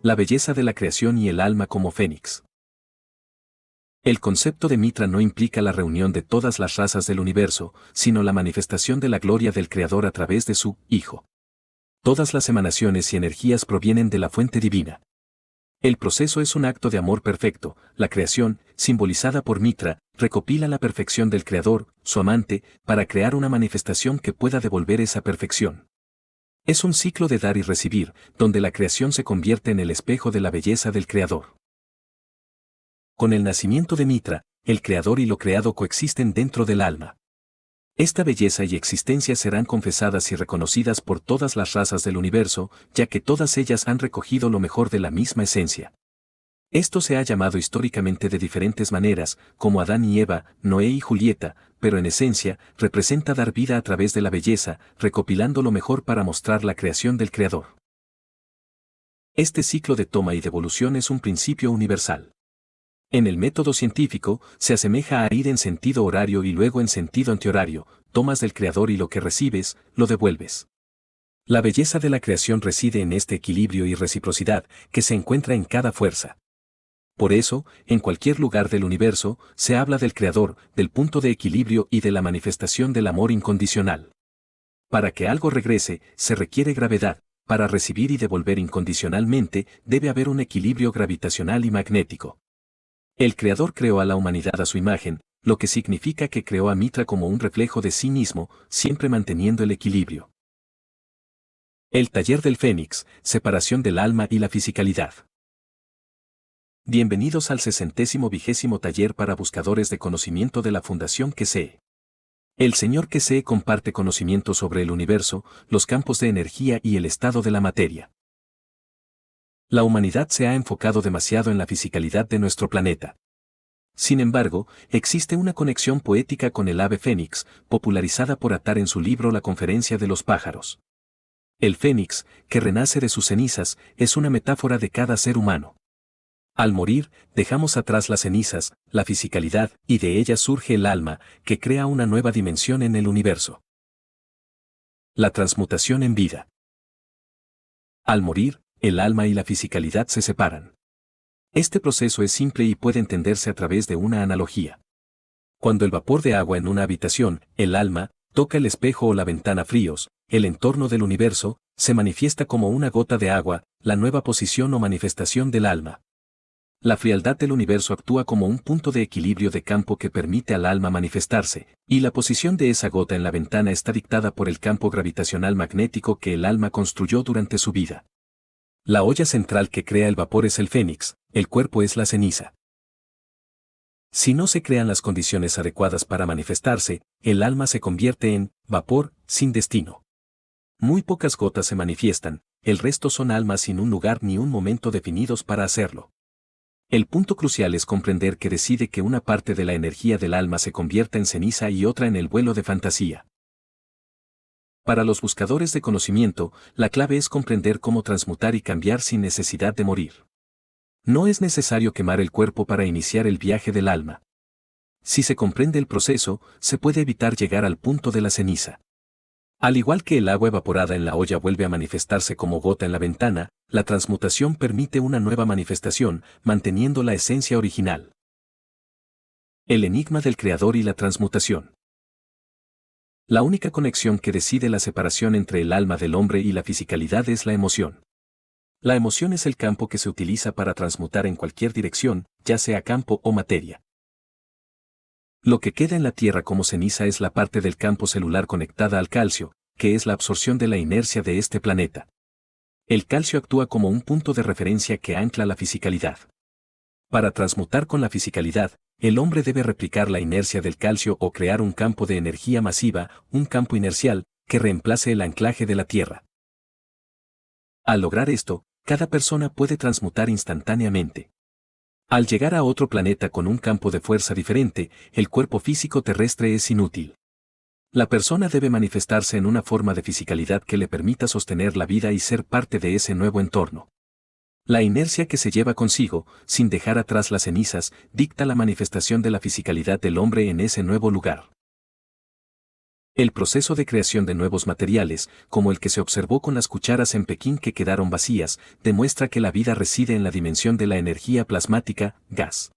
La belleza de la creación y el alma como fénix. El concepto de Mitra no implica la reunión de todas las razas del universo, sino la manifestación de la gloria del Creador a través de su Hijo. Todas las emanaciones y energías provienen de la fuente divina. El proceso es un acto de amor perfecto. La creación, simbolizada por Mitra, recopila la perfección del Creador, su amante, para crear una manifestación que pueda devolver esa perfección. Es un ciclo de dar y recibir, donde la creación se convierte en el espejo de la belleza del Creador. Con el nacimiento de Mitra, el Creador y lo creado coexisten dentro del alma. Esta belleza y existencia serán confesadas y reconocidas por todas las razas del universo, ya que todas ellas han recogido lo mejor de la misma esencia. Esto se ha llamado históricamente de diferentes maneras, como Adán y Eva, Noé y Julieta, pero en esencia, representa dar vida a través de la belleza, recopilando lo mejor para mostrar la creación del Creador. Este ciclo de toma y devolución es un principio universal. En el método científico, se asemeja a ir en sentido horario y luego en sentido antihorario, tomas del Creador y lo que recibes, lo devuelves. La belleza de la creación reside en este equilibrio y reciprocidad que se encuentra en cada fuerza. Por eso, en cualquier lugar del universo, se habla del Creador, del punto de equilibrio y de la manifestación del amor incondicional. Para que algo regrese, se requiere gravedad. Para recibir y devolver incondicionalmente, debe haber un equilibrio gravitacional y magnético. El Creador creó a la humanidad a su imagen, lo que significa que creó a Mitra como un reflejo de sí mismo, siempre manteniendo el equilibrio. El taller del Fénix, separación del alma y la fisicalidad. Bienvenidos al 60º taller para buscadores de conocimiento de la Fundación QSE. El Señor QSE comparte conocimiento sobre el universo, los campos de energía y el estado de la materia. La humanidad se ha enfocado demasiado en la fisicalidad de nuestro planeta. Sin embargo, existe una conexión poética con el ave fénix, popularizada por Attar en su libro La Conferencia de los Pájaros. El fénix, que renace de sus cenizas, es una metáfora de cada ser humano. Al morir, dejamos atrás las cenizas, la fisicalidad, y de ellas surge el alma, que crea una nueva dimensión en el universo. La transmutación en vida. Al morir, el alma y la fisicalidad se separan. Este proceso es simple y puede entenderse a través de una analogía. Cuando el vapor de agua en una habitación, el alma, toca el espejo o la ventana fríos, el entorno del universo, se manifiesta como una gota de agua, la nueva posición o manifestación del alma. La frialdad del universo actúa como un punto de equilibrio de campo que permite al alma manifestarse, y la posición de esa gota en la ventana está dictada por el campo gravitacional magnético que el alma construyó durante su vida. La olla central que crea el vapor es el fénix, el cuerpo es la ceniza. Si no se crean las condiciones adecuadas para manifestarse, el alma se convierte en vapor, sin destino. Muy pocas gotas se manifiestan, el resto son almas sin un lugar ni un momento definidos para hacerlo. El punto crucial es comprender que decide que una parte de la energía del alma se convierta en ceniza y otra en el vuelo de fantasía. Para los buscadores de conocimiento, la clave es comprender cómo transmutar y cambiar sin necesidad de morir. No es necesario quemar el cuerpo para iniciar el viaje del alma. Si se comprende el proceso, se puede evitar llegar al punto de la ceniza. Al igual que el agua evaporada en la olla vuelve a manifestarse como gota en la ventana, la transmutación permite una nueva manifestación, manteniendo la esencia original. El enigma del Creador y la transmutación. La única conexión que decide la separación entre el alma del hombre y la fisicalidad es la emoción. La emoción es el campo que se utiliza para transmutar en cualquier dirección, ya sea campo o materia. Lo que queda en la Tierra como ceniza es la parte del campo celular conectada al calcio, que es la absorción de la inercia de este planeta. El calcio actúa como un punto de referencia que ancla la fisicalidad. Para transmutar con la fisicalidad, el hombre debe replicar la inercia del calcio o crear un campo de energía masiva, un campo inercial, que reemplace el anclaje de la Tierra. Al lograr esto, cada persona puede transmutar instantáneamente. Al llegar a otro planeta con un campo de fuerza diferente, el cuerpo físico terrestre es inútil. La persona debe manifestarse en una forma de fisicalidad que le permita sostener la vida y ser parte de ese nuevo entorno. La inercia que se lleva consigo, sin dejar atrás las cenizas, dicta la manifestación de la fisicalidad del hombre en ese nuevo lugar. El proceso de creación de nuevos materiales, como el que se observó con las cucharas en Pekín que quedaron vacías, demuestra que la vida reside en la dimensión de la energía plasmática, gas.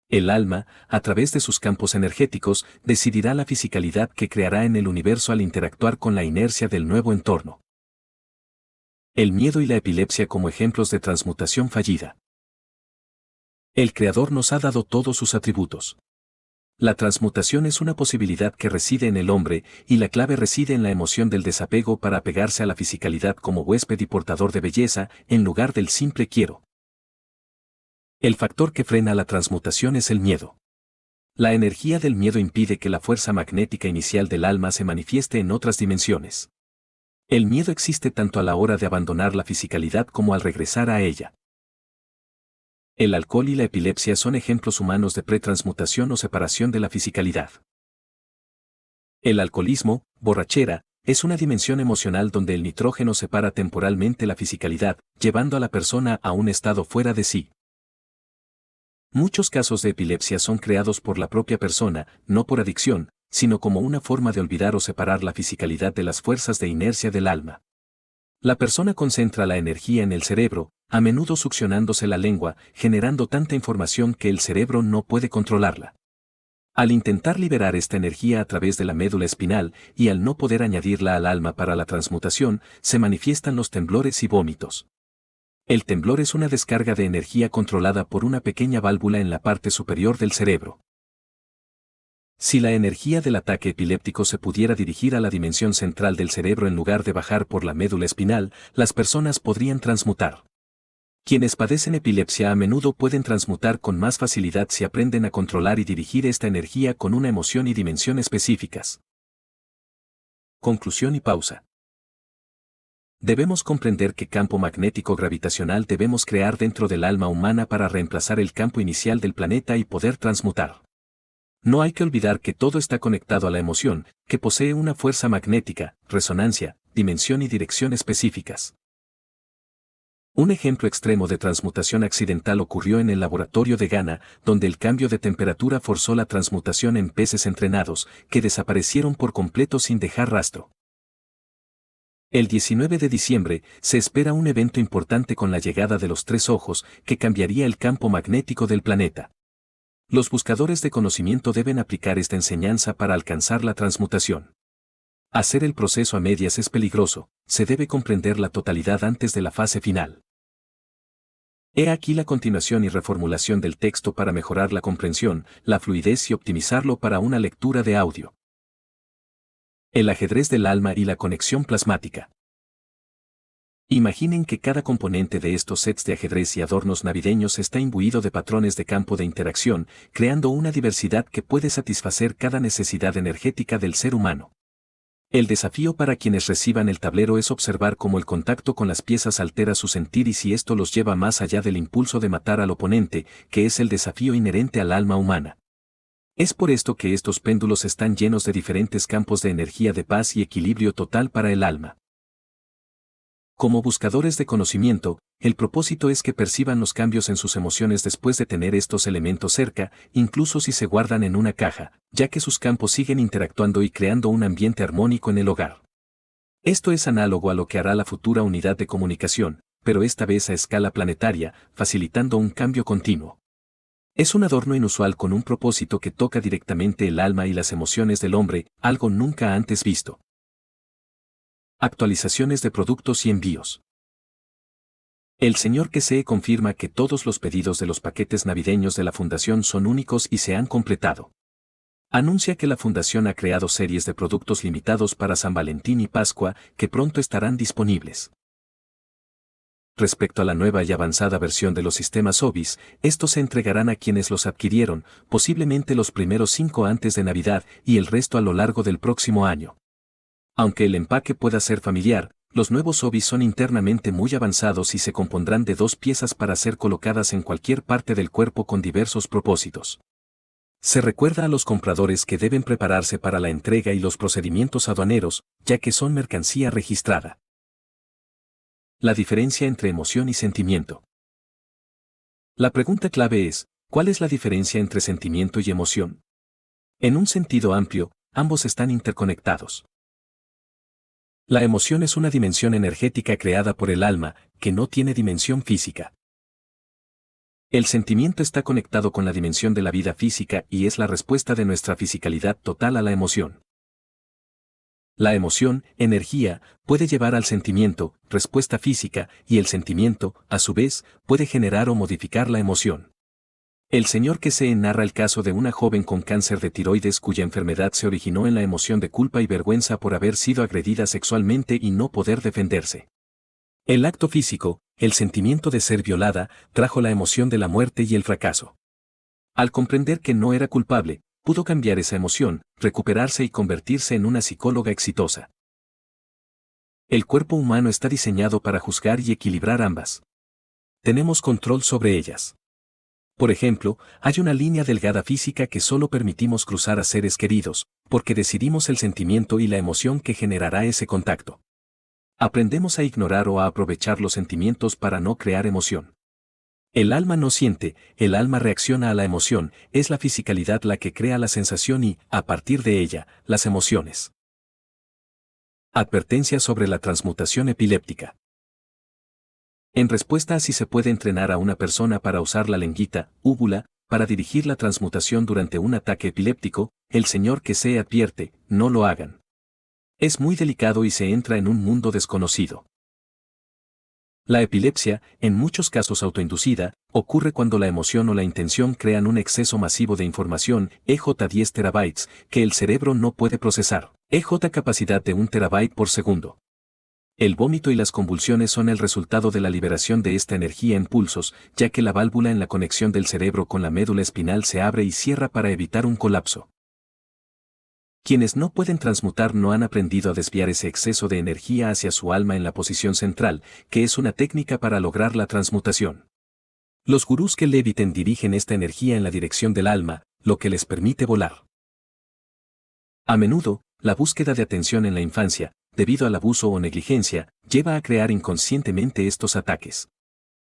El alma, a través de sus campos energéticos, decidirá la fisicalidad que creará en el universo al interactuar con la inercia del nuevo entorno. El miedo y la epilepsia como ejemplos de transmutación fallida. El Creador nos ha dado todos sus atributos. La transmutación es una posibilidad que reside en el hombre, y la clave reside en la emoción del desapego para apegarse a la fisicalidad como huésped y portador de belleza, en lugar del simple quiero. El factor que frena la transmutación es el miedo. La energía del miedo impide que la fuerza magnética inicial del alma se manifieste en otras dimensiones. El miedo existe tanto a la hora de abandonar la fisicalidad como al regresar a ella. El alcohol y la epilepsia son ejemplos humanos de pretransmutación o separación de la fisicalidad. El alcoholismo, borrachera, es una dimensión emocional donde el nitrógeno separa temporalmente la fisicalidad, llevando a la persona a un estado fuera de sí. Muchos casos de epilepsia son creados por la propia persona, no por adicción, sino como una forma de olvidar o separar la fisicalidad de las fuerzas de inercia del alma. La persona concentra la energía en el cerebro, a menudo succionándose la lengua, generando tanta información que el cerebro no puede controlarla. Al intentar liberar esta energía a través de la médula espinal y al no poder añadirla al alma para la transmutación, se manifiestan los temblores y vómitos. El temblor es una descarga de energía controlada por una pequeña válvula en la parte superior del cerebro. Si la energía del ataque epiléptico se pudiera dirigir a la dimensión central del cerebro en lugar de bajar por la médula espinal, las personas podrían transmutar. Quienes padecen epilepsia a menudo pueden transmutar con más facilidad si aprenden a controlar y dirigir esta energía con una emoción y dimensión específicas. Conclusión y pausa. Debemos comprender qué campo magnético gravitacional debemos crear dentro del alma humana para reemplazar el campo inicial del planeta y poder transmutar. No hay que olvidar que todo está conectado a la emoción, que posee una fuerza magnética, resonancia, dimensión y dirección específicas. Un ejemplo extremo de transmutación accidental ocurrió en el laboratorio de Ghana, donde el cambio de temperatura forzó la transmutación en peces entrenados, que desaparecieron por completo sin dejar rastro. El 19 de diciembre se espera un evento importante con la llegada de los tres ojos, que cambiaría el campo magnético del planeta. Los buscadores de conocimiento deben aplicar esta enseñanza para alcanzar la transmutación. Hacer el proceso a medias es peligroso, se debe comprender la totalidad antes de la fase final. He aquí la continuación y reformulación del texto para mejorar la comprensión, la fluidez y optimizarlo para una lectura de audio. El ajedrez del alma y la conexión plasmática. Imaginen que cada componente de estos sets de ajedrez y adornos navideños está imbuido de patrones de campo de interacción, creando una diversidad que puede satisfacer cada necesidad energética del ser humano. El desafío para quienes reciban el tablero es observar cómo el contacto con las piezas altera su sentir y si esto los lleva más allá del impulso de matar al oponente, que es el desafío inherente al alma humana. Es por esto que estos péndulos están llenos de diferentes campos de energía de paz y equilibrio total para el alma. Como buscadores de conocimiento, el propósito es que perciban los cambios en sus emociones después de tener estos elementos cerca, incluso si se guardan en una caja, ya que sus campos siguen interactuando y creando un ambiente armónico en el hogar. Esto es análogo a lo que hará la futura unidad de comunicación, pero esta vez a escala planetaria, facilitando un cambio continuo. Es un adorno inusual con un propósito que toca directamente el alma y las emociones del hombre, algo nunca antes visto. Actualizaciones de productos y envíos. El señor KSE confirma que todos los pedidos de los paquetes navideños de la Fundación son únicos y se han completado. Anuncia que la Fundación ha creado series de productos limitados para San Valentín y Pascua que pronto estarán disponibles. Respecto a la nueva y avanzada versión de los sistemas OBIS, estos se entregarán a quienes los adquirieron, posiblemente los primeros 5 antes de Navidad y el resto a lo largo del próximo año. Aunque el empaque pueda ser familiar, los nuevos OBIS son internamente muy avanzados y se compondrán de 2 piezas para ser colocadas en cualquier parte del cuerpo con diversos propósitos. Se recuerda a los compradores que deben prepararse para la entrega y los procedimientos aduaneros, ya que son mercancía registrada. La diferencia entre emoción y sentimiento. La pregunta clave es, ¿cuál es la diferencia entre sentimiento y emoción? En un sentido amplio, ambos están interconectados. La emoción es una dimensión energética creada por el alma, que no tiene dimensión física. El sentimiento está conectado con la dimensión de la vida física y es la respuesta de nuestra fisicalidad total a la emoción. La emoción, energía, puede llevar al sentimiento, respuesta física, y el sentimiento, a su vez, puede generar o modificar la emoción. El señor Keshe narra el caso de una joven con cáncer de tiroides cuya enfermedad se originó en la emoción de culpa y vergüenza por haber sido agredida sexualmente y no poder defenderse. El acto físico, el sentimiento de ser violada, trajo la emoción de la muerte y el fracaso. Al comprender que no era culpable, pudo cambiar esa emoción, recuperarse y convertirse en una psicóloga exitosa. El cuerpo humano está diseñado para juzgar y equilibrar ambas. Tenemos control sobre ellas. Por ejemplo, hay una línea delgada física que solo permitimos cruzar a seres queridos, porque decidimos el sentimiento y la emoción que generará ese contacto. Aprendemos a ignorar o a aprovechar los sentimientos para no crear emoción. El alma no siente, el alma reacciona a la emoción, es la fisicalidad la que crea la sensación y, a partir de ella, las emociones. Advertencia sobre la transmutación epiléptica. En respuesta a si se puede entrenar a una persona para usar la lengüita, úvula, para dirigir la transmutación durante un ataque epiléptico, el señor Keshe advierte, no lo hagan. Es muy delicado y se entra en un mundo desconocido. La epilepsia, en muchos casos autoinducida, ocurre cuando la emoción o la intención crean un exceso masivo de información, EJ 10 terabytes, que el cerebro no puede procesar, EJ capacidad de 1 terabyte por segundo. El vómito y las convulsiones son el resultado de la liberación de esta energía en pulsos, ya que la válvula en la conexión del cerebro con la médula espinal se abre y cierra para evitar un colapso. Quienes no pueden transmutar no han aprendido a desviar ese exceso de energía hacia su alma en la posición central, que es una técnica para lograr la transmutación. Los gurús que leviten dirigen esta energía en la dirección del alma, lo que les permite volar. A menudo, la búsqueda de atención en la infancia, debido al abuso o negligencia, lleva a crear inconscientemente estos ataques.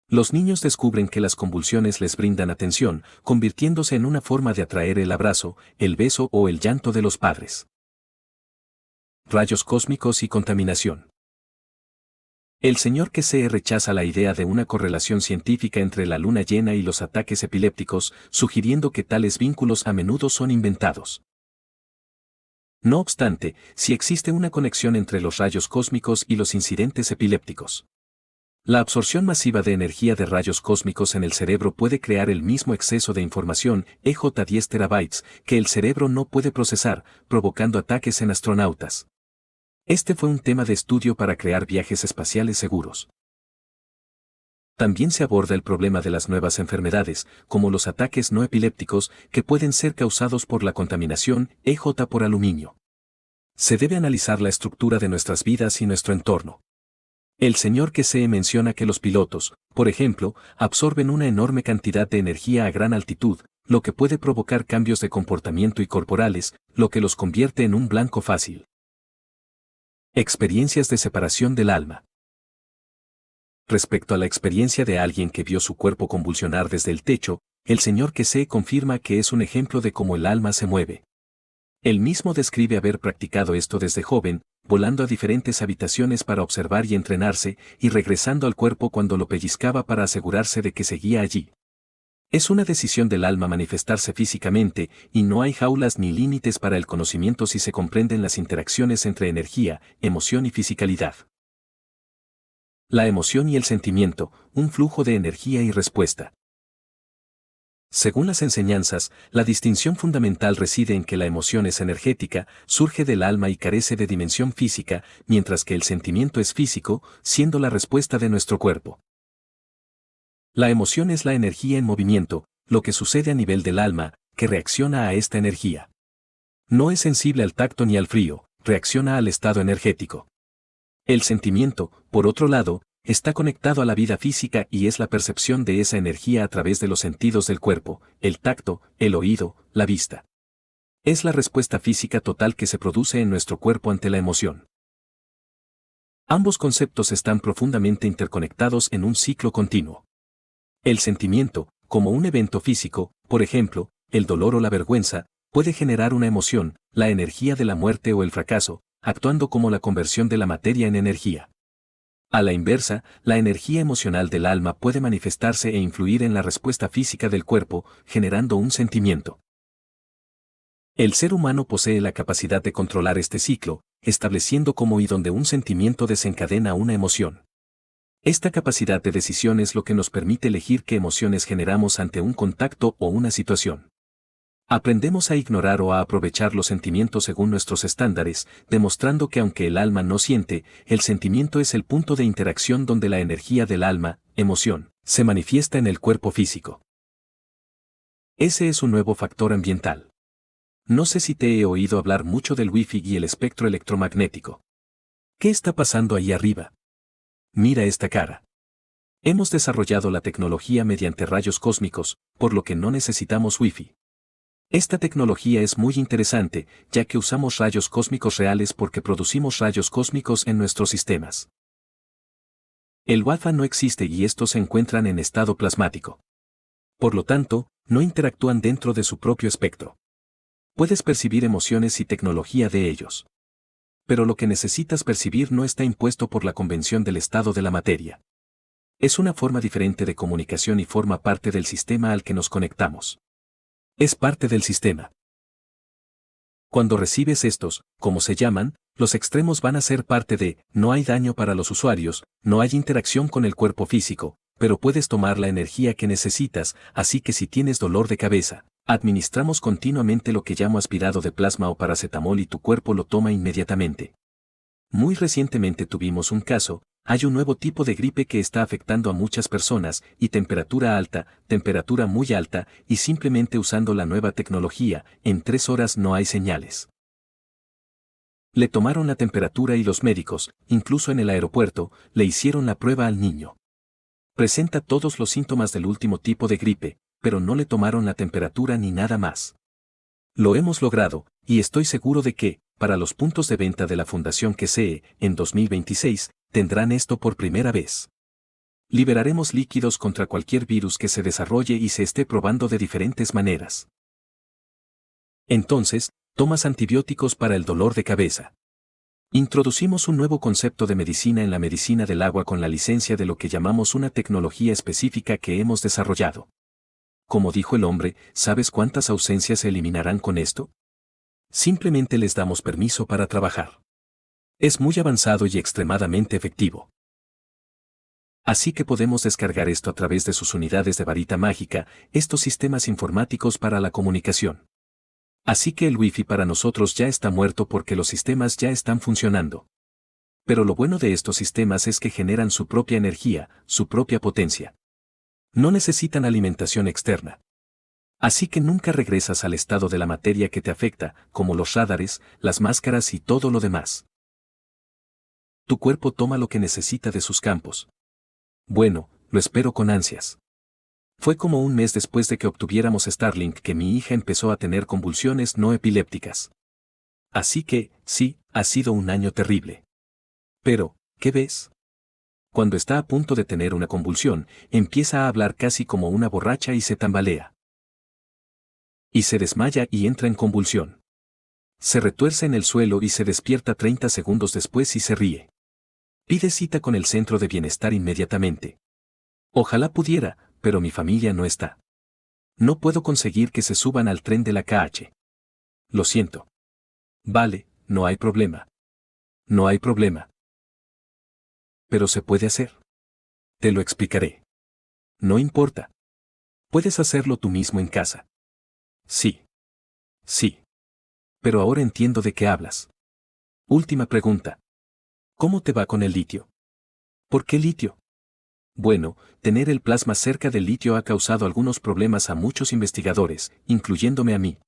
Los niños descubren que las convulsiones les brindan atención, convirtiéndose en una forma de atraer el abrazo, el beso o el llanto de los padres. Rayos cósmicos y contaminación. El señor Keshe rechaza la idea de una correlación científica entre la luna llena y los ataques epilépticos, sugiriendo que tales vínculos a menudo son inventados. No obstante, sí existe una conexión entre los rayos cósmicos y los incidentes epilépticos. La absorción masiva de energía de rayos cósmicos en el cerebro puede crear el mismo exceso de información, EJ 10 terabytes, que el cerebro no puede procesar, provocando ataques en astronautas. Este fue un tema de estudio para crear viajes espaciales seguros. También se aborda el problema de las nuevas enfermedades, como los ataques no epilépticos, que pueden ser causados por la contaminación, EJ por aluminio. Se debe analizar la estructura de nuestras vidas y nuestro entorno. El señor Keshe menciona que los pilotos, por ejemplo, absorben una enorme cantidad de energía a gran altitud, lo que puede provocar cambios de comportamiento y corporales, lo que los convierte en un blanco fácil. Experiencias de separación del alma. Respecto a la experiencia de alguien que vio su cuerpo convulsionar desde el techo, el señor Keshe confirma que es un ejemplo de cómo el alma se mueve. Él mismo describe haber practicado esto desde joven, volando a diferentes habitaciones para observar y entrenarse, y regresando al cuerpo cuando lo pellizcaba para asegurarse de que seguía allí. Es una decisión del alma manifestarse físicamente, y no hay jaulas ni límites para el conocimiento si se comprenden las interacciones entre energía, emoción y fisicalidad. La emoción y el sentimiento, un flujo de energía y respuesta. Según las enseñanzas, la distinción fundamental reside en que la emoción es energética, surge del alma y carece de dimensión física, mientras que el sentimiento es físico, siendo la respuesta de nuestro cuerpo. La emoción es la energía en movimiento, lo que sucede a nivel del alma, que reacciona a esta energía. No es sensible al tacto ni al frío, reacciona al estado energético. El sentimiento, por otro lado, está conectado a la vida física y es la percepción de esa energía a través de los sentidos del cuerpo, el tacto, el oído, la vista. Es la respuesta física total que se produce en nuestro cuerpo ante la emoción. Ambos conceptos están profundamente interconectados en un ciclo continuo. El sentimiento, como un evento físico, por ejemplo, el dolor o la vergüenza, Puede generar una emoción, la energía de la muerte o el fracaso, actuando como la conversión de la materia en energía. A la inversa, la energía emocional del alma puede manifestarse e influir en la respuesta física del cuerpo, generando un sentimiento. El ser humano posee la capacidad de controlar este ciclo, estableciendo cómo y dónde un sentimiento desencadena una emoción. Esta capacidad de decisión es lo que nos permite elegir qué emociones generamos ante un contacto o una situación. Aprendemos a ignorar o a aprovechar los sentimientos según nuestros estándares, demostrando que aunque el alma no siente, el sentimiento es el punto de interacción donde la energía del alma, emoción, se manifiesta en el cuerpo físico. Ese es un nuevo factor ambiental. No sé si te he oído hablar mucho del Wi-Fi y el espectro electromagnético. ¿Qué está pasando ahí arriba? Mira esta cara. Hemos desarrollado la tecnología mediante rayos cósmicos, por lo que no necesitamos Wi-Fi. Esta tecnología es muy interesante, ya que usamos rayos cósmicos reales porque producimos rayos cósmicos en nuestros sistemas. El Wi-Fi no existe y estos se encuentran en estado plasmático. Por lo tanto, no interactúan dentro de su propio espectro. Puedes percibir emociones y tecnología de ellos. Pero lo que necesitas percibir no está impuesto por la convención del estado de la materia. Es una forma diferente de comunicación y forma parte del sistema al que nos conectamos. Es parte del sistema. Cuando recibes estos, como se llaman, los extremos van a ser parte de, no hay daño para los usuarios, no hay interacción con el cuerpo físico, pero puedes tomar la energía que necesitas, así que si tienes dolor de cabeza, administramos continuamente lo que llamo aspirado de plasma o paracetamol y tu cuerpo lo toma inmediatamente. Muy recientemente tuvimos un caso, hay un nuevo tipo de gripe que está afectando a muchas personas, y temperatura alta, temperatura muy alta, y simplemente usando la nueva tecnología, en 3 horas no hay señales. Le tomaron la temperatura y los médicos, incluso en el aeropuerto, le hicieron la prueba al niño. Presenta todos los síntomas del último tipo de gripe, pero no le tomaron la temperatura ni nada más. Lo hemos logrado, y estoy seguro de que, para los puntos de venta de la Fundación QSE, en 2026, tendrán esto por primera vez. Liberaremos líquidos contra cualquier virus que se desarrolle y se esté probando de diferentes maneras. Entonces, tomas antibióticos para el dolor de cabeza. Introducimos un nuevo concepto de medicina en la medicina del agua con la licencia de lo que llamamos una tecnología específica que hemos desarrollado. Como dijo el hombre, ¿sabes cuántas ausencias se eliminarán con esto? Simplemente les damos permiso para trabajar. Es muy avanzado y extremadamente efectivo. Así que podemos descargar esto a través de sus unidades de varita mágica, estos sistemas informáticos para la comunicación. Así que el Wi-Fi para nosotros ya está muerto porque los sistemas ya están funcionando. Pero lo bueno de estos sistemas es que generan su propia energía, su propia potencia. No necesitan alimentación externa. Así que nunca regresas al estado de la materia que te afecta, como los radares, las máscaras y todo lo demás. Tu cuerpo toma lo que necesita de sus campos. Bueno, lo espero con ansias. Fue como un mes después de que obtuviéramos Starlink que mi hija empezó a tener convulsiones no epilépticas. Así que, sí, ha sido un año terrible. Pero, ¿qué ves? Cuando está a punto de tener una convulsión, empieza a hablar casi como una borracha y se tambalea. Y se desmaya y entra en convulsión. Se retuerce en el suelo y se despierta 30 segundos después y se ríe. Pide cita con el centro de bienestar inmediatamente. Ojalá pudiera, pero mi familia no está. No puedo conseguir que se suban al tren de la KH. Lo siento. Vale, no hay problema. No hay problema. Pero se puede hacer. Te lo explicaré. No importa. Puedes hacerlo tú mismo en casa. Sí. Sí. Pero ahora entiendo de qué hablas. Última pregunta. ¿Cómo te va con el litio? ¿Por qué litio? Bueno, tener el plasma cerca del litio ha causado algunos problemas a muchos investigadores, incluyéndome a mí.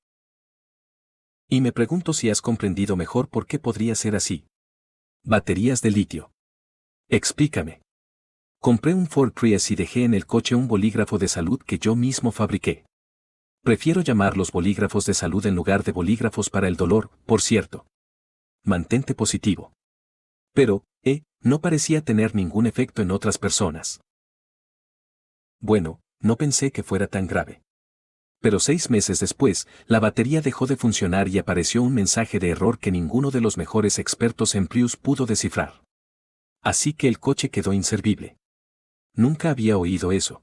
Y me pregunto si has comprendido mejor por qué podría ser así. Baterías de litio. Explícame. Compré un Ford Prius y dejé en el coche un bolígrafo de salud que yo mismo fabriqué. Prefiero llamarlos bolígrafos de salud en lugar de bolígrafos para el dolor, por cierto. Mantente positivo. Pero, no parecía tener ningún efecto en otras personas. Bueno, no pensé que fuera tan grave. Pero 6 meses después, la batería dejó de funcionar y apareció un mensaje de error que ninguno de los mejores expertos en Prius pudo descifrar. Así que el coche quedó inservible. Nunca había oído eso.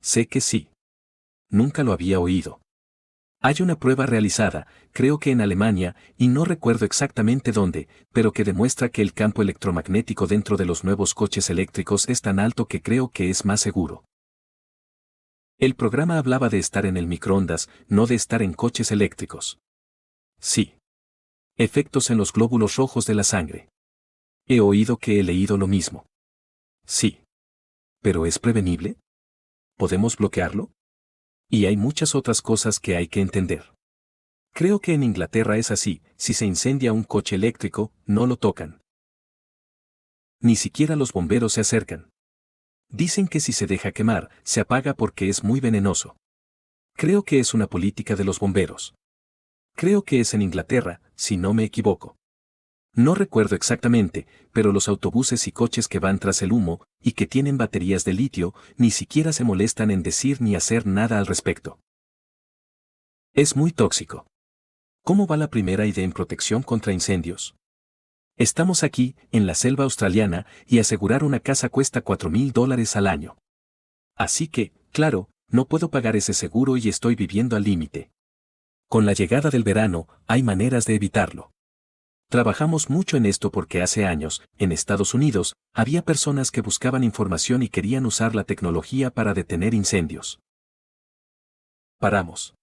Sé que sí. Nunca lo había oído. Hay una prueba realizada, creo que en Alemania, y no recuerdo exactamente dónde, pero que demuestra que el campo electromagnético dentro de los nuevos coches eléctricos es tan alto que creo que es más seguro. El programa hablaba de estar en el microondas, no de estar en coches eléctricos. Sí. Efectos en los glóbulos rojos de la sangre. He oído que he leído lo mismo. Sí. ¿Pero es prevenible? ¿Podemos bloquearlo? Y hay muchas otras cosas que hay que entender. Creo que en Inglaterra es así, si se incendia un coche eléctrico, no lo tocan. Ni siquiera los bomberos se acercan. Dicen que si se deja quemar, se apaga porque es muy venenoso. Creo que es una política de los bomberos. Creo que es en Inglaterra, si no me equivoco. No recuerdo exactamente, pero los autobuses y coches que van tras el humo, y que tienen baterías de litio, ni siquiera se molestan en decir ni hacer nada al respecto. Es muy tóxico. ¿Cómo va la primera idea en protección contra incendios? Estamos aquí, en la selva australiana, y asegurar una casa cuesta $4,000 al año. Así que, claro, no puedo pagar ese seguro y estoy viviendo al límite. Con la llegada del verano, hay maneras de evitarlo. Trabajamos mucho en esto porque hace años, en Estados Unidos, había personas que buscaban información y querían usar la tecnología para detener incendios. Paramos.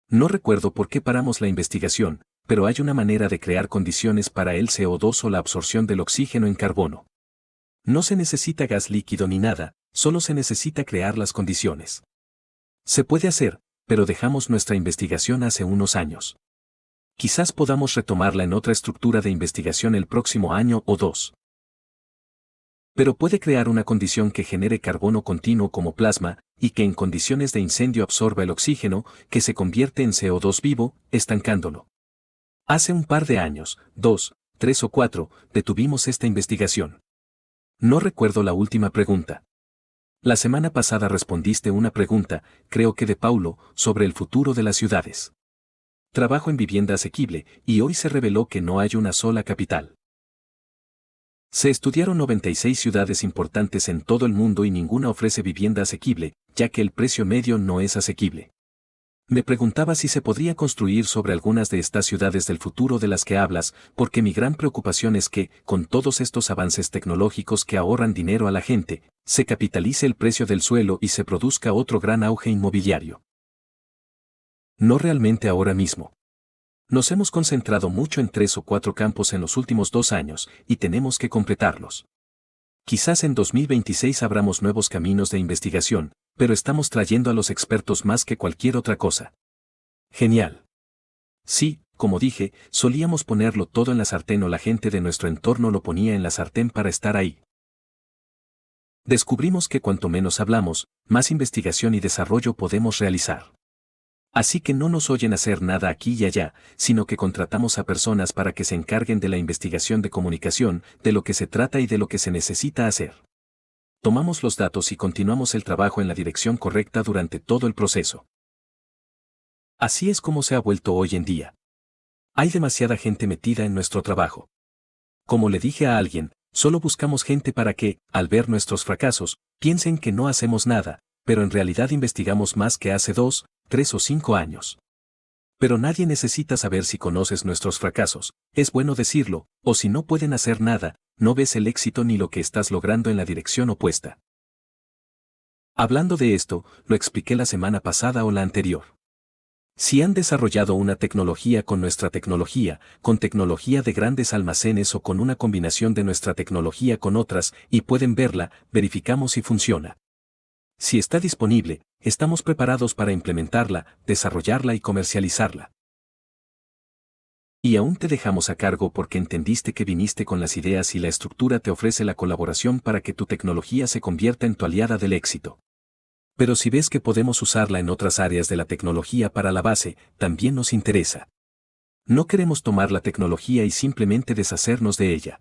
No recuerdo por qué paramos la investigación, pero hay una manera de crear condiciones para el CO2 o la absorción del oxígeno en carbono. No se necesita gas líquido ni nada, solo se necesita crear las condiciones. Se puede hacer, pero dejamos nuestra investigación hace unos años. Quizás podamos retomarla en otra estructura de investigación el próximo año o 2. Pero puede crear una condición que genere carbono continuo como plasma, y que en condiciones de incendio absorba el oxígeno, que se convierte en CO2 vivo, estancándolo. Hace un par de años, 2, 3 o 4, detuvimos esta investigación. No recuerdo la última pregunta. La semana pasada respondiste una pregunta, creo que de Paulo, sobre el futuro de las ciudades. Trabajo en vivienda asequible, y hoy se reveló que no hay una sola capital. Se estudiaron 96 ciudades importantes en todo el mundo y ninguna ofrece vivienda asequible, ya que el precio medio no es asequible. Me preguntaba si se podría construir sobre algunas de estas ciudades del futuro de las que hablas, porque mi gran preocupación es que, con todos estos avances tecnológicos que ahorran dinero a la gente, se capitalice el precio del suelo y se produzca otro gran auge inmobiliario. No realmente ahora mismo. Nos hemos concentrado mucho en 3 o 4 campos en los últimos 2 años, y tenemos que completarlos. Quizás en 2026 abramos nuevos caminos de investigación, pero estamos trayendo a los expertos más que cualquier otra cosa. Genial. Sí, como dije, solíamos ponerlo todo en la sartén o la gente de nuestro entorno lo ponía en la sartén para estar ahí. Descubrimos que cuanto menos hablamos, más investigación y desarrollo podemos realizar. Así que no nos oyen hacer nada aquí y allá, sino que contratamos a personas para que se encarguen de la investigación de comunicación, de lo que se trata y de lo que se necesita hacer. Tomamos los datos y continuamos el trabajo en la dirección correcta durante todo el proceso. Así es como se ha vuelto hoy en día. Hay demasiada gente metida en nuestro trabajo. Como le dije a alguien, solo buscamos gente para que, al ver nuestros fracasos, piensen que no hacemos nada, pero en realidad investigamos más que hace 2, 3 o 5 años. Pero nadie necesita saber si conoces nuestros fracasos, es bueno decirlo, o si no pueden hacer nada, no ves el éxito ni lo que estás logrando en la dirección opuesta. Hablando de esto, lo expliqué la semana pasada o la anterior. Si han desarrollado una tecnología con nuestra tecnología, con tecnología de grandes almacenes o con una combinación de nuestra tecnología con otras, y pueden verla, verificamos si funciona. Si está disponible, estamos preparados para implementarla, desarrollarla y comercializarla. Y aún te dejamos a cargo porque entendiste que viniste con las ideas y la estructura te ofrece la colaboración para que tu tecnología se convierta en tu aliada del éxito. Pero si ves que podemos usarla en otras áreas de la tecnología para la base, también nos interesa. No queremos tomar la tecnología y simplemente deshacernos de ella.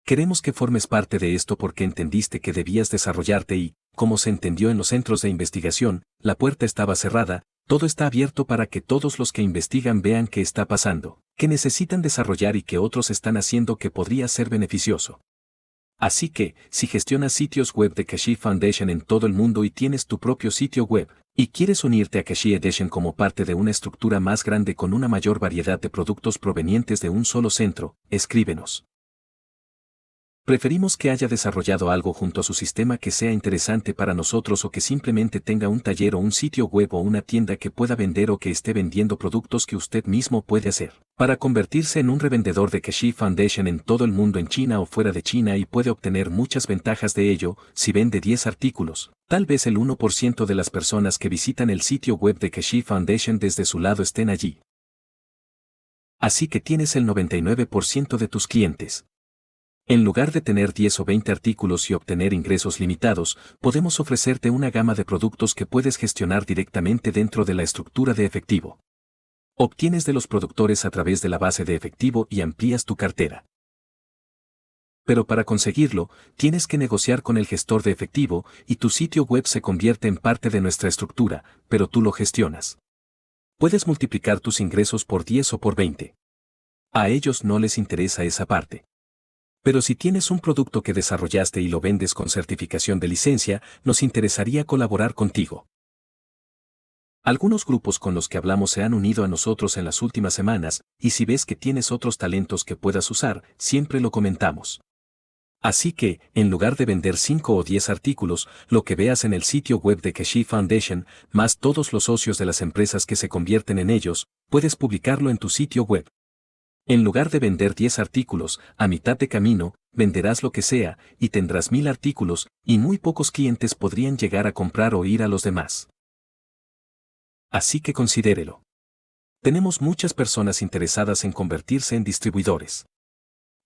Queremos que formes parte de esto porque entendiste que debías desarrollarte y, como se entendió en los centros de investigación, la puerta estaba cerrada, todo está abierto para que todos los que investigan vean qué está pasando, que necesitan desarrollar y que otros están haciendo que podría ser beneficioso. Así que, si gestionas sitios web de Kashii Foundation en todo el mundo y tienes tu propio sitio web, y quieres unirte a Kashii Edition como parte de una estructura más grande con una mayor variedad de productos provenientes de un solo centro, escríbenos. Preferimos que haya desarrollado algo junto a su sistema que sea interesante para nosotros o que simplemente tenga un taller o un sitio web o una tienda que pueda vender o que esté vendiendo productos que usted mismo puede hacer. Para convertirse en un revendedor de Kashii Foundation en todo el mundo en China o fuera de China y puede obtener muchas ventajas de ello, si vende 10 artículos, tal vez el 1% de las personas que visitan el sitio web de Kashii Foundation desde su lado estén allí. Así que tienes el 99% de tus clientes. En lugar de tener 10 o 20 artículos y obtener ingresos limitados, podemos ofrecerte una gama de productos que puedes gestionar directamente dentro de la estructura de efectivo. Obtienes de los productores a través de la base de efectivo y amplías tu cartera. Pero para conseguirlo, tienes que negociar con el gestor de efectivo y tu sitio web se convierte en parte de nuestra estructura, pero tú lo gestionas. Puedes multiplicar tus ingresos por 10 o por 20. A ellos no les interesa esa parte. Pero si tienes un producto que desarrollaste y lo vendes con certificación de licencia, nos interesaría colaborar contigo. Algunos grupos con los que hablamos se han unido a nosotros en las últimas semanas, y si ves que tienes otros talentos que puedas usar, siempre lo comentamos. Así que, en lugar de vender 5 o 10 artículos, lo que veas en el sitio web de Kashii Foundation, más todos los socios de las empresas que se convierten en ellos, puedes publicarlo en tu sitio web. En lugar de vender 10 artículos, a mitad de camino, venderás lo que sea, y tendrás 1000 artículos, y muy pocos clientes podrían llegar a comprar o ir a los demás. Así que considérelo. Tenemos muchas personas interesadas en convertirse en distribuidores.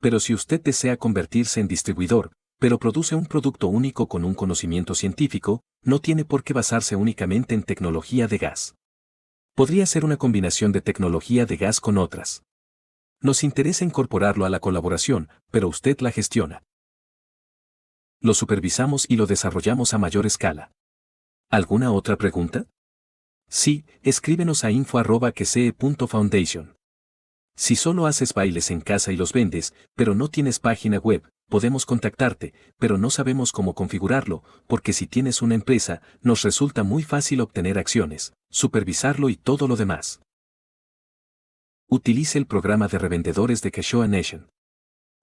Pero si usted desea convertirse en distribuidor, pero produce un producto único con un conocimiento científico, no tiene por qué basarse únicamente en tecnología de gas. Podría ser una combinación de tecnología de gas con otras. Nos interesa incorporarlo a la colaboración, pero usted la gestiona. Lo supervisamos y lo desarrollamos a mayor escala. ¿Alguna otra pregunta? Sí, escríbenos a info@ksee.foundation. Si solo haces bailes en casa y los vendes, pero no tienes página web, podemos contactarte, pero no sabemos cómo configurarlo, porque si tienes una empresa, nos resulta muy fácil obtener acciones, supervisarlo y todo lo demás. Utilice el programa de revendedores de Kashii Nation.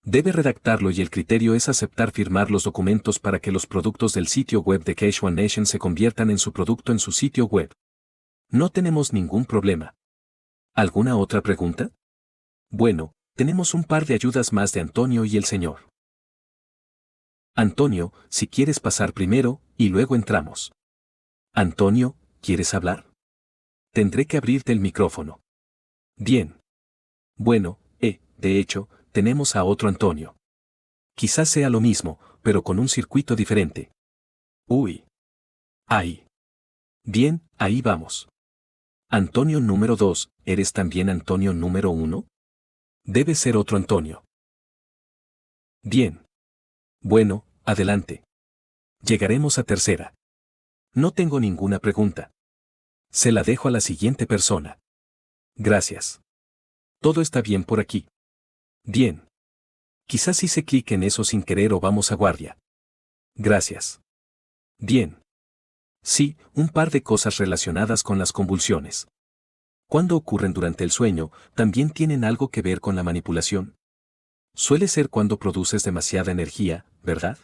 Debe redactarlo y el criterio es aceptar firmar los documentos para que los productos del sitio web de Kashii Nation se conviertan en su producto en su sitio web. No tenemos ningún problema. ¿Alguna otra pregunta? Bueno, tenemos un par de ayudas más de Antonio y el señor. Antonio, si quieres pasar primero, y luego entramos. Antonio, ¿quieres hablar? Tendré que abrirte el micrófono. Bien. Bueno, de hecho, tenemos a otro Antonio. Quizás sea lo mismo, pero con un circuito diferente. Uy. Ahí. Bien, ahí vamos. Antonio número 2, ¿eres también Antonio número 1? Debe ser otro Antonio. Bien. Bueno, adelante. Llegaremos a tercera. No tengo ninguna pregunta. Se la dejo a la siguiente persona. Gracias. Todo está bien por aquí. Bien. Quizás hice clic en eso sin querer o vamos a guardia. Gracias. Bien. Sí, un par de cosas relacionadas con las convulsiones. Cuando ocurren durante el sueño, también tienen algo que ver con la manipulación. Suele ser cuando produces demasiada energía, ¿verdad?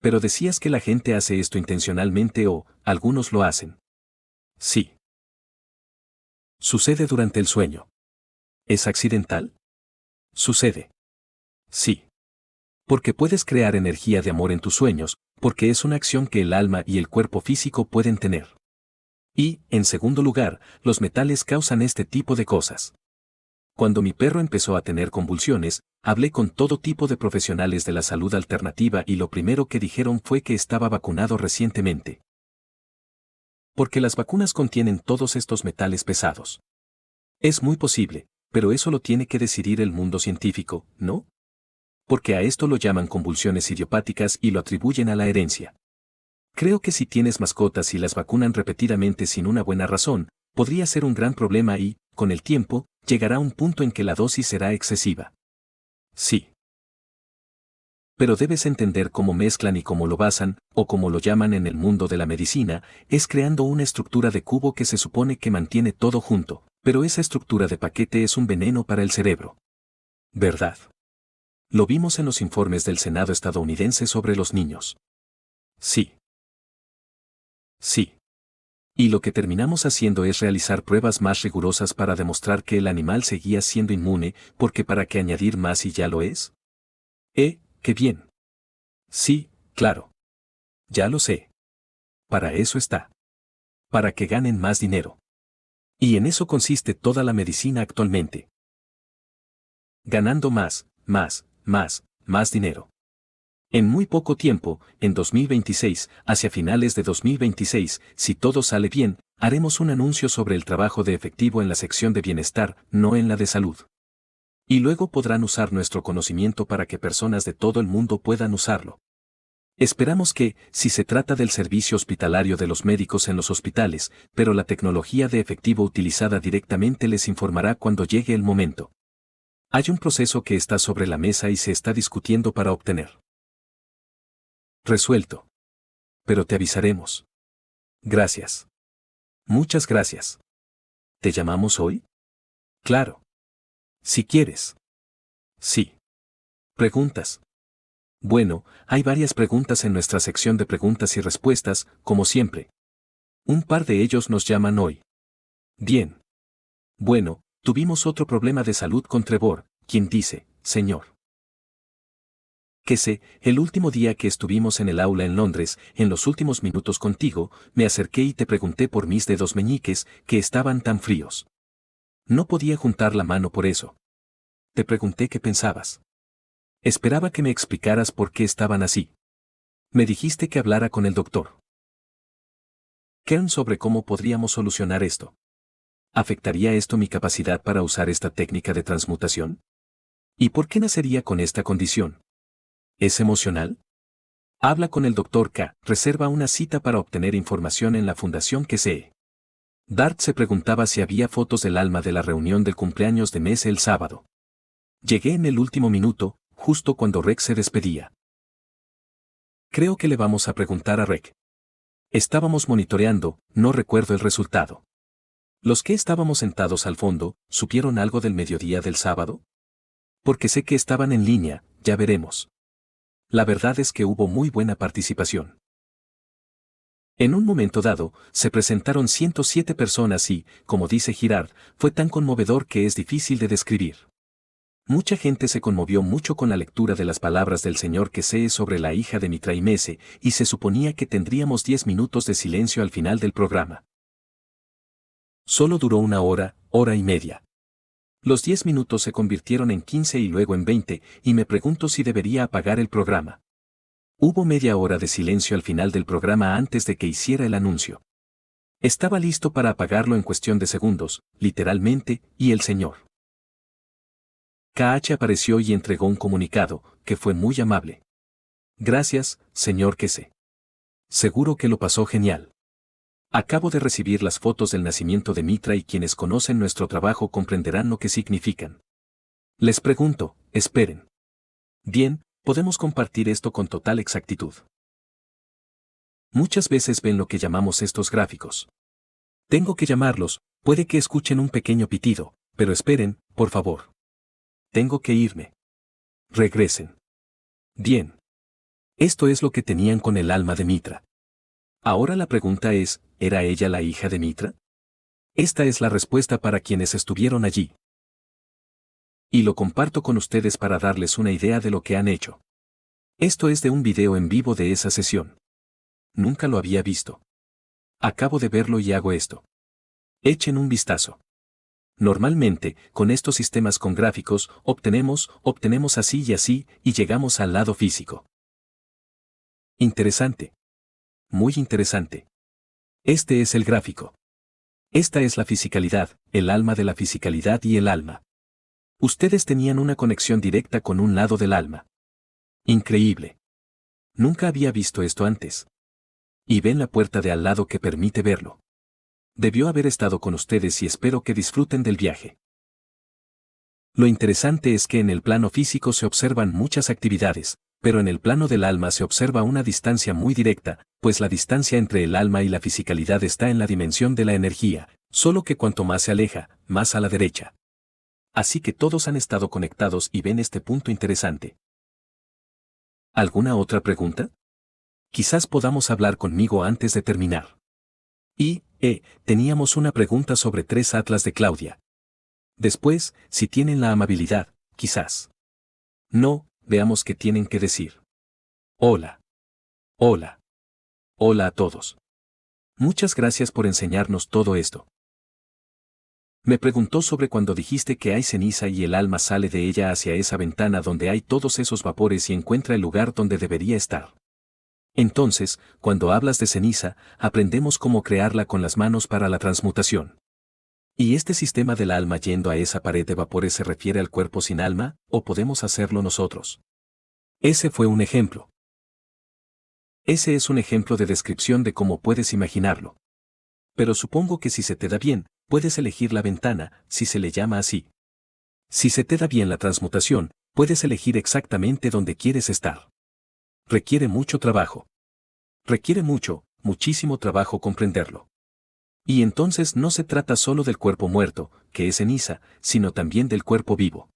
Pero decías que la gente hace esto intencionalmente o, algunos lo hacen. Sí. Sucede durante el sueño. ¿Es accidental? Sucede. Sí. Porque puedes crear energía de amor en tus sueños, porque es una acción que el alma y el cuerpo físico pueden tener. Y, en segundo lugar, los metales causan este tipo de cosas. Cuando mi perro empezó a tener convulsiones, hablé con todo tipo de profesionales de la salud alternativa y lo primero que dijeron fue que estaba vacunado recientemente. Porque las vacunas contienen todos estos metales pesados. Es muy posible, pero eso lo tiene que decidir el mundo científico, ¿no? Porque a esto lo llaman convulsiones idiopáticas y lo atribuyen a la herencia. Creo que si tienes mascotas y las vacunan repetidamente sin una buena razón, podría ser un gran problema y, con el tiempo, llegará un punto en que la dosis será excesiva. Sí. Pero debes entender cómo mezclan y cómo lo basan, o como lo llaman en el mundo de la medicina, es creando una estructura de cubo que se supone que mantiene todo junto, pero esa estructura de paquete es un veneno para el cerebro. ¿Verdad? Lo vimos en los informes del Senado estadounidense sobre los niños. Sí. Sí. Y lo que terminamos haciendo es realizar pruebas más rigurosas para demostrar que el animal seguía siendo inmune, porque ¿para qué añadir más si ya lo es? ¡Qué bien! Sí, claro. Ya lo sé. Para eso está. Para que ganen más dinero. Y en eso consiste toda la medicina actualmente. Ganando más dinero. En muy poco tiempo, en 2026, hacia finales de 2026, si todo sale bien, haremos un anuncio sobre el trabajo de efectivo en la sección de bienestar, no en la de salud. Y luego podrán usar nuestro conocimiento para que personas de todo el mundo puedan usarlo. Esperamos que, si se trata del servicio hospitalario de los médicos en los hospitales, pero la tecnología de efectivo utilizada directamente les informará cuando llegue el momento. Hay un proceso que está sobre la mesa y se está discutiendo para obtener. Resuelto. Pero te avisaremos. Gracias. Muchas gracias. ¿Te llamamos hoy? Claro. Si quieres. Sí. Preguntas. Bueno, hay varias preguntas en nuestra sección de preguntas y respuestas, como siempre. Un par de ellos nos llaman hoy. Bien. Bueno, tuvimos otro problema de salud con Trevor, quien dice, señor. Que sé, el último día que estuvimos en el aula en Londres, en los últimos minutos contigo, me acerqué y te pregunté por mis dedos meñiques, que estaban tan fríos. No podía juntar la mano por eso. Te pregunté qué pensabas. Esperaba que me explicaras por qué estaban así. Me dijiste que hablara con el doctor Kern sobre cómo podríamos solucionar esto. ¿Afectaría esto mi capacidad para usar esta técnica de transmutación? ¿Y por qué nacería con esta condición? ¿Es emocional? Habla con el Dr. K. Reserva una cita para obtener información en la fundación que se. Dart se preguntaba si había fotos del alma de la reunión del cumpleaños de Mese el sábado. Llegué en el último minuto, justo cuando Rex se despedía. Creo que le vamos a preguntar a Rec. Estábamos monitoreando, no recuerdo el resultado. Los que estábamos sentados al fondo, ¿supieron algo del mediodía del sábado? Porque sé que estaban en línea, ya veremos. La verdad es que hubo muy buena participación. En un momento dado, se presentaron 107 personas y, como dice Girard, fue tan conmovedor que es difícil de describir. Mucha gente se conmovió mucho con la lectura de las palabras del señor Kesey sobre la hija de Mitra y Mese, y se suponía que tendríamos 10 minutos de silencio al final del programa. Solo duró una hora, hora y media. Los 10 minutos se convirtieron en 15 y luego en 20, y me pregunto si debería apagar el programa. Hubo media hora de silencio al final del programa antes de que hiciera el anuncio. Estaba listo para apagarlo en cuestión de segundos, literalmente, y el señor KH apareció y entregó un comunicado, que fue muy amable. Gracias, señor Kesey. Seguro que lo pasó genial. Acabo de recibir las fotos del nacimiento de Mitra y quienes conocen nuestro trabajo comprenderán lo que significan. Les pregunto, esperen. Bien, podemos compartir esto con total exactitud. Muchas veces ven lo que llamamos estos gráficos. Tengo que llamarlos, puede que escuchen un pequeño pitido, pero esperen, por favor. Tengo que irme. Regresen. Bien. Esto es lo que tenían con el alma de Mitra. Ahora la pregunta es, ¿era ella la hija de Mitra? Esta es la respuesta para quienes estuvieron allí. Y lo comparto con ustedes para darles una idea de lo que han hecho. Esto es de un video en vivo de esa sesión. Nunca lo había visto. Acabo de verlo y hago esto. Echen un vistazo. Normalmente, con estos sistemas con gráficos, obtenemos así y llegamos al lado físico. Interesante. Muy interesante. Este es el gráfico. Esta es la fisicalidad, el alma de la fisicalidad y el alma. Ustedes tenían una conexión directa con un lado del alma. Increíble. Nunca había visto esto antes. Y ven la puerta de al lado que permite verlo. Debió haber estado con ustedes y espero que disfruten del viaje. Lo interesante es que en el plano físico se observan muchas actividades, pero en el plano del alma se observa una distancia muy directa, pues la distancia entre el alma y la fisicalidad está en la dimensión de la energía, solo que cuanto más se aleja, más a la derecha. Así que todos han estado conectados y ven este punto interesante. ¿Alguna otra pregunta? Quizás podamos hablar conmigo antes de terminar. Teníamos una pregunta sobre 3 atlas de Claudia. Después, si tienen la amabilidad, quizás. No, veamos qué tienen que decir. Hola. Hola. Hola a todos. Muchas gracias por enseñarnos todo esto. Me preguntó sobre cuando dijiste que hay ceniza y el alma sale de ella hacia esa ventana donde hay todos esos vapores y encuentra el lugar donde debería estar. Entonces, cuando hablas de ceniza, aprendemos cómo crearla con las manos para la transmutación. ¿Y este sistema del alma yendo a esa pared de vapores se refiere al cuerpo sin alma, o podemos hacerlo nosotros? Ese fue un ejemplo. Ese es un ejemplo de descripción de cómo puedes imaginarlo. Pero supongo que si se te da bien, puedes elegir la ventana, si se le llama así. Si se te da bien la transmutación, puedes elegir exactamente dónde quieres estar. Requiere mucho trabajo. Requiere muchísimo trabajo comprenderlo. Y entonces no se trata solo del cuerpo muerto, que es ceniza, sino también del cuerpo vivo.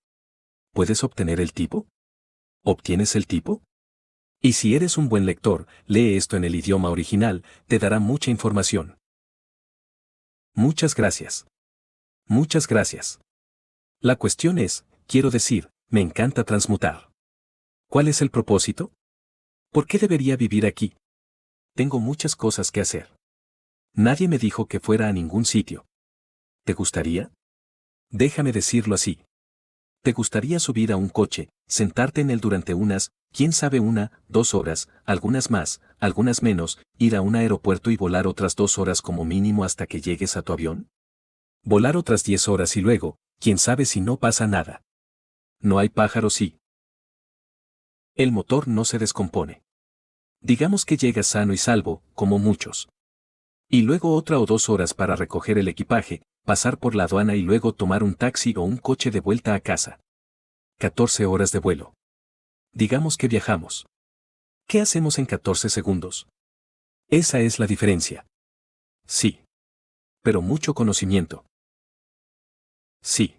¿Puedes obtener el tipo? ¿Obtienes el tipo? Y si eres un buen lector, lee esto en el idioma original, te dará mucha información. Muchas gracias. Muchas gracias. La cuestión es, quiero decir, me encanta transmutar. ¿Cuál es el propósito? ¿Por qué debería vivir aquí? Tengo muchas cosas que hacer. Nadie me dijo que fuera a ningún sitio. ¿Te gustaría? Déjame decirlo así. ¿Te gustaría subir a un coche, sentarte en él durante quién sabe 2 horas, algunas más, algunas menos, ir a un aeropuerto y volar otras 2 horas como mínimo hasta que llegues a tu avión? Volar otras 10 horas y luego, quién sabe si no pasa nada. No hay pájaros y el motor no se descompone. Digamos que llegas sano y salvo, como muchos. Y luego otra o 2 horas para recoger el equipaje, pasar por la aduana y luego tomar un taxi o un coche de vuelta a casa. 14 horas de vuelo. Digamos que viajamos. ¿Qué hacemos en 14 segundos? Esa es la diferencia. Sí. Pero mucho conocimiento. Sí.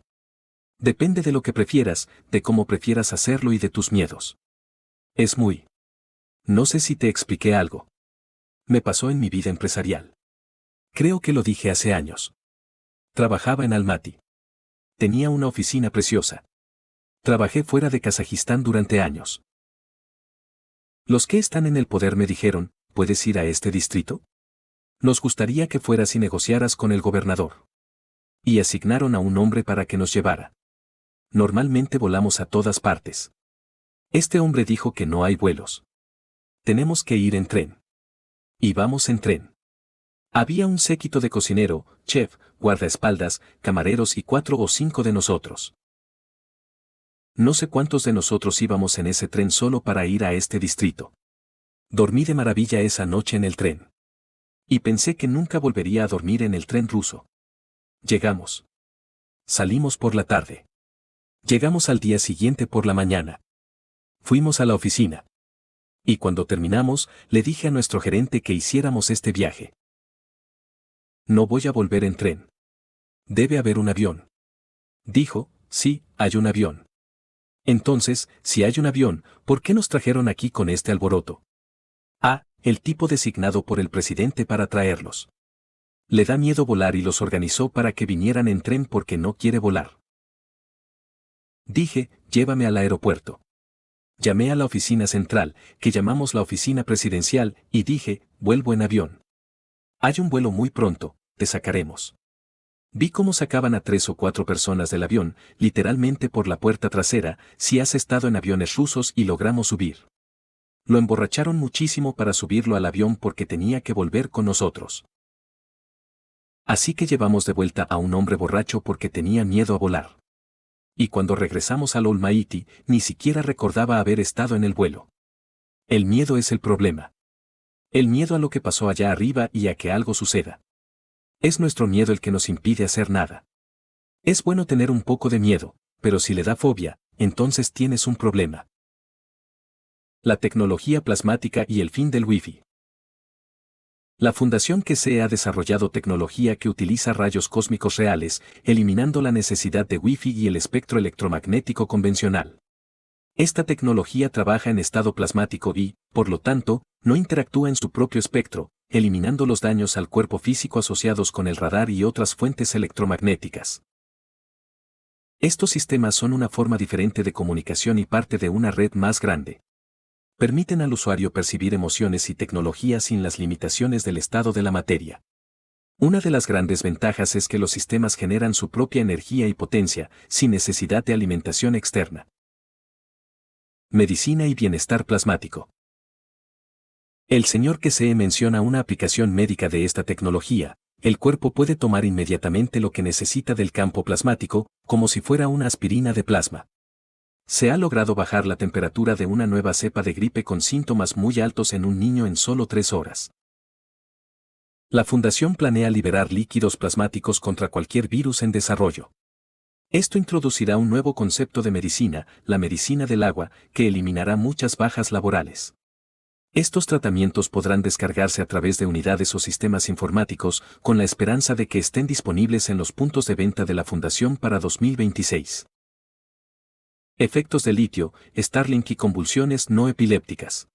Depende de lo que prefieras, de cómo prefieras hacerlo y de tus miedos. Es muy. No sé si te expliqué algo. Me pasó en mi vida empresarial. Creo que lo dije hace años. Trabajaba en Almaty. Tenía una oficina preciosa. Trabajé fuera de Kazajistán durante años. Los que están en el poder me dijeron, ¿puedes ir a este distrito? Nos gustaría que fueras y negociaras con el gobernador. Y asignaron a un hombre para que nos llevara. Normalmente volamos a todas partes. Este hombre dijo que no hay vuelos. Tenemos que ir en tren. Y vamos en tren. Había un séquito de cocinero, chef, guardaespaldas, camareros y 4 o 5 de nosotros. No sé cuántos de nosotros íbamos en ese tren solo para ir a este distrito. Dormí de maravilla esa noche en el tren. Y pensé que nunca volvería a dormir en el tren ruso. Llegamos. Salimos por la tarde. Llegamos al día siguiente por la mañana. Fuimos a la oficina. Y cuando terminamos, le dije a nuestro gerente que hiciéramos este viaje. No voy a volver en tren. Debe haber un avión. Dijo, sí, hay un avión. Entonces, si hay un avión, ¿por qué nos trajeron aquí con este alboroto? El tipo designado por el presidente para traerlos. Le da miedo volar y los organizó para que vinieran en tren porque no quiere volar. Dije, llévame al aeropuerto. Llamé a la oficina central, que llamamos la oficina presidencial, y dije, vuelvo en avión. Hay un vuelo muy pronto, te sacaremos. Vi cómo sacaban a 3 o 4 personas del avión, literalmente por la puerta trasera, si has estado en aviones rusos y logramos subir. Lo emborracharon muchísimo para subirlo al avión porque tenía que volver con nosotros. Así que llevamos de vuelta a un hombre borracho porque tenía miedo a volar. Y cuando regresamos al Almighty, ni siquiera recordaba haber estado en el vuelo. El miedo es el problema. El miedo a lo que pasó allá arriba y a que algo suceda. Es nuestro miedo el que nos impide hacer nada. Es bueno tener un poco de miedo, pero si le da fobia, entonces tienes un problema. La tecnología plasmática y el fin del Wi-Fi. La Fundación QSE ha desarrollado tecnología que utiliza rayos cósmicos reales, eliminando la necesidad de Wi-Fi y el espectro electromagnético convencional. Esta tecnología trabaja en estado plasmático y, por lo tanto, no interactúa en su propio espectro, eliminando los daños al cuerpo físico asociados con el radar y otras fuentes electromagnéticas. Estos sistemas son una forma diferente de comunicación y parte de una red más grande. Permiten al usuario percibir emociones y tecnología sin las limitaciones del estado de la materia. Una de las grandes ventajas es que los sistemas generan su propia energía y potencia, sin necesidad de alimentación externa. Medicina y bienestar plasmático. El señor QSE menciona una aplicación médica de esta tecnología. El cuerpo puede tomar inmediatamente lo que necesita del campo plasmático, como si fuera una aspirina de plasma. Se ha logrado bajar la temperatura de una nueva cepa de gripe con síntomas muy altos en un niño en solo 3 horas. La Fundación planea liberar líquidos plasmáticos contra cualquier virus en desarrollo. Esto introducirá un nuevo concepto de medicina, la medicina del agua, que eliminará muchas bajas laborales. Estos tratamientos podrán descargarse a través de unidades o sistemas informáticos, con la esperanza de que estén disponibles en los puntos de venta de la Fundación para 2026. Efectos de litio, Starlink y convulsiones no epilépticas.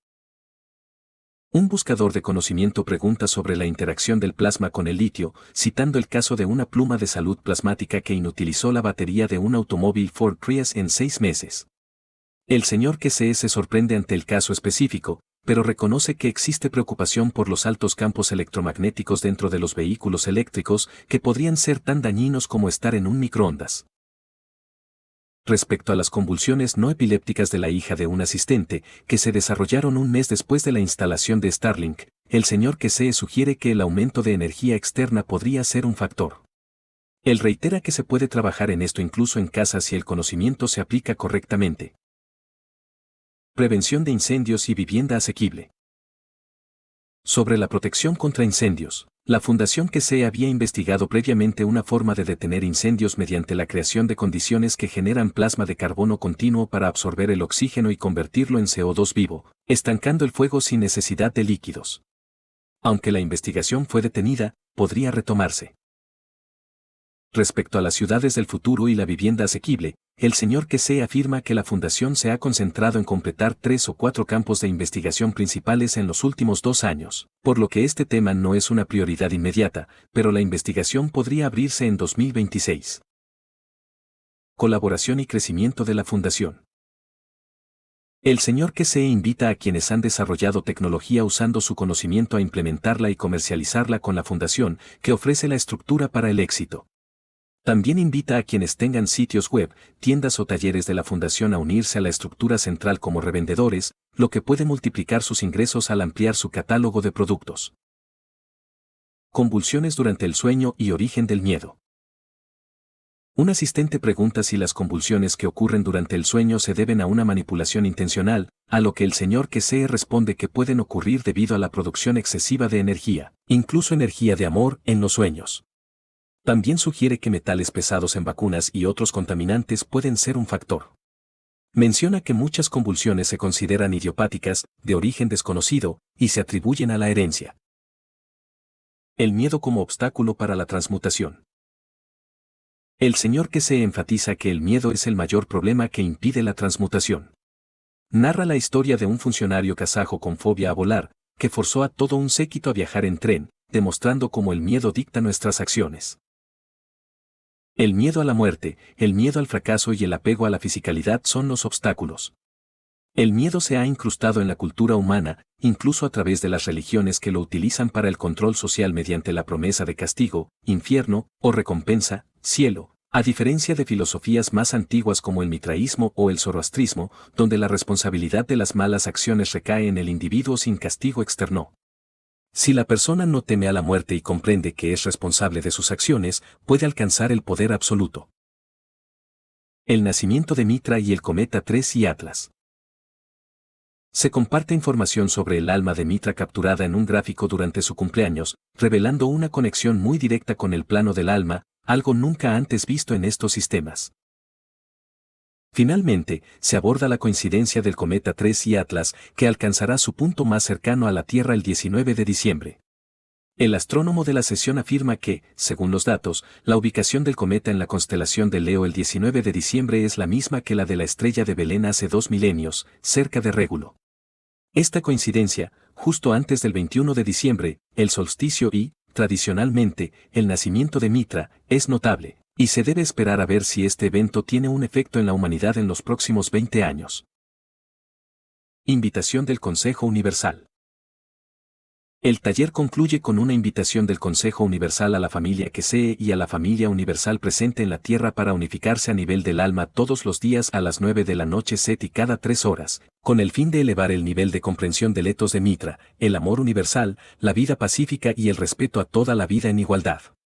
Un buscador de conocimiento pregunta sobre la interacción del plasma con el litio, citando el caso de una pluma de salud plasmática que inutilizó la batería de un automóvil Ford Prius en 6 meses. El señor QSE se sorprende ante el caso específico, pero reconoce que existe preocupación por los altos campos electromagnéticos dentro de los vehículos eléctricos que podrían ser tan dañinos como estar en un microondas. Respecto a las convulsiones no epilépticas de la hija de un asistente, que se desarrollaron un mes después de la instalación de Starlink, el señor QSE sugiere que el aumento de energía externa podría ser un factor. Él reitera que se puede trabajar en esto incluso en casa si el conocimiento se aplica correctamente. Prevención de incendios y vivienda asequible. Sobre la protección contra incendios, la Fundación QSE había investigado previamente una forma de detener incendios mediante la creación de condiciones que generan plasma de carbono continuo para absorber el oxígeno y convertirlo en CO2 vivo, estancando el fuego sin necesidad de líquidos. Aunque la investigación fue detenida, podría retomarse. Respecto a las ciudades del futuro y la vivienda asequible, el señor QSE afirma que la Fundación se ha concentrado en completar 3 o 4 campos de investigación principales en los últimos 2 años, por lo que este tema no es una prioridad inmediata, pero la investigación podría abrirse en 2026. Colaboración y crecimiento de la Fundación. El señor QSE invita a quienes han desarrollado tecnología usando su conocimiento a implementarla y comercializarla con la Fundación, que ofrece la estructura para el éxito. También invita a quienes tengan sitios web, tiendas o talleres de la Fundación a unirse a la estructura central como revendedores, lo que puede multiplicar sus ingresos al ampliar su catálogo de productos. Convulsiones durante el sueño y origen del miedo. Un asistente pregunta si las convulsiones que ocurren durante el sueño se deben a una manipulación intencional, a lo que el señor QSE responde que pueden ocurrir debido a la producción excesiva de energía, incluso energía de amor, en los sueños. También sugiere que metales pesados en vacunas y otros contaminantes pueden ser un factor. Menciona que muchas convulsiones se consideran idiopáticas, de origen desconocido, y se atribuyen a la herencia. El miedo como obstáculo para la transmutación. El señor QSE enfatiza que el miedo es el mayor problema que impide la transmutación. Narra la historia de un funcionario kazajo con fobia a volar, que forzó a todo un séquito a viajar en tren, demostrando cómo el miedo dicta nuestras acciones. El miedo a la muerte, el miedo al fracaso y el apego a la fisicalidad son los obstáculos. El miedo se ha incrustado en la cultura humana, incluso a través de las religiones que lo utilizan para el control social mediante la promesa de castigo, infierno, o recompensa, cielo, a diferencia de filosofías más antiguas como el mitraísmo o el zoroastrismo, donde la responsabilidad de las malas acciones recae en el individuo sin castigo externo. Si la persona no teme a la muerte y comprende que es responsable de sus acciones, puede alcanzar el poder absoluto. El nacimiento de Mitra y el cometa 3 y Atlas. Se comparte información sobre el alma de Mitra capturada en un gráfico durante su cumpleaños, revelando una conexión muy directa con el plano del alma, algo nunca antes visto en estos sistemas. Finalmente, se aborda la coincidencia del cometa 3 y Atlas, que alcanzará su punto más cercano a la Tierra el 19 de diciembre. El astrónomo de la sesión afirma que, según los datos, la ubicación del cometa en la constelación de Leo el 19 de diciembre es la misma que la de la estrella de Belén hace 2 milenios, cerca de Régulo. Esta coincidencia, justo antes del 21 de diciembre, el solsticio y, tradicionalmente, el nacimiento de Mitra, es notable, y se debe esperar a ver si este evento tiene un efecto en la humanidad en los próximos 20 años. Invitación del Consejo Universal. El taller concluye con una invitación del Consejo Universal a la familia QSE y a la familia universal presente en la Tierra para unificarse a nivel del alma todos los días a las 9 de la noche CET y cada 3 horas, con el fin de elevar el nivel de comprensión del etos de Mitra, el amor universal, la vida pacífica y el respeto a toda la vida en igualdad.